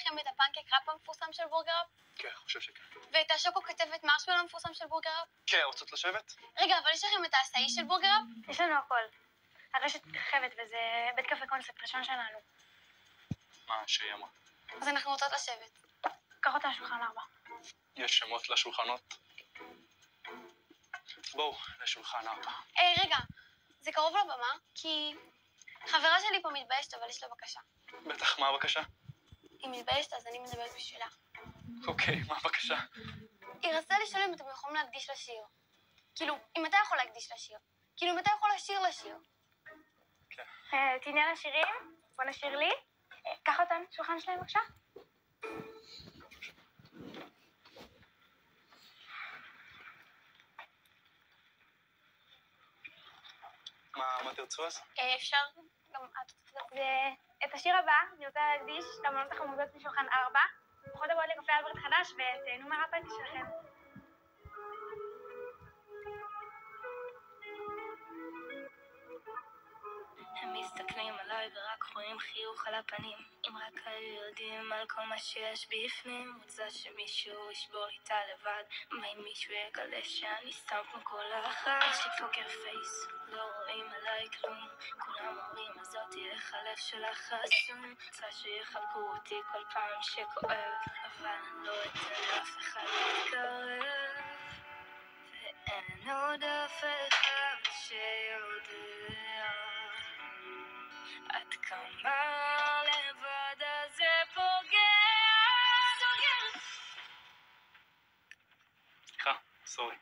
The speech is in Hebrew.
לכם את הפנקק ראפ המפורסם של בורגראפ? כן, חושב שכן. ואת השוקו כתבת מרשמלו המפורסם של בורגראפ? כן, רוצות לשבת? רגע, אבל יש לכם את העשאי של בורגראפ? יש לנו הכל. הרשת ככבת וזה בית קפה קונספט ראשון שלנו. מה שהיא אמרה? אז אנחנו רוצות לשבת. קח אותה לשולחן 4. יש שמות לשולחנות? בואו, לשולחן 4. רגע, זה קרוב לבמה, כי חברה שלי פה מתביישת, אבל יש לה בקשה. בטח, מה הבקשה? היא מתביישת, אז אני מדברת בשבילה. אוקיי, מה הבקשה? היא רצתה לשאול אם אתם יכולים להקדיש לשיר. כאילו, אם אתה יכול להקדיש לשיר. כאילו, אם אתה יכול לשיר לשיר. כן. תעניין השירים, בוא נשיר לי. קח אותן לשולחן שלהם בבקשה. מה תרצו אז? אפשר גם את. את השיר הבא, אני רוצה להקדיש לבנות החמודות משולחן 4. פחות הבאות לקפה אלברט חדש ותהנו מהרפנק שלכם. הם מסתכלים עליי ורק רואים חיוך על הפנים. אם רק היו יודעים על כל מה שיש בפנים. רוצה שמישהו ישבור איתה לבד. מה אם מישהו יגלה שאני סתם כמו כל האחת. יש לי פוקר פייס, לא רואים עליי כלום. כולם אומרים אז זאת תלך הלב שלך חסום. רוצה שיחבקו אותי כל פעם שכואב, אבל אני לא אתן לאף אחד להתקרב. ואין עוד אף אחד שיודע עד כמה לבד הזה פוגע. סליחה, סורי.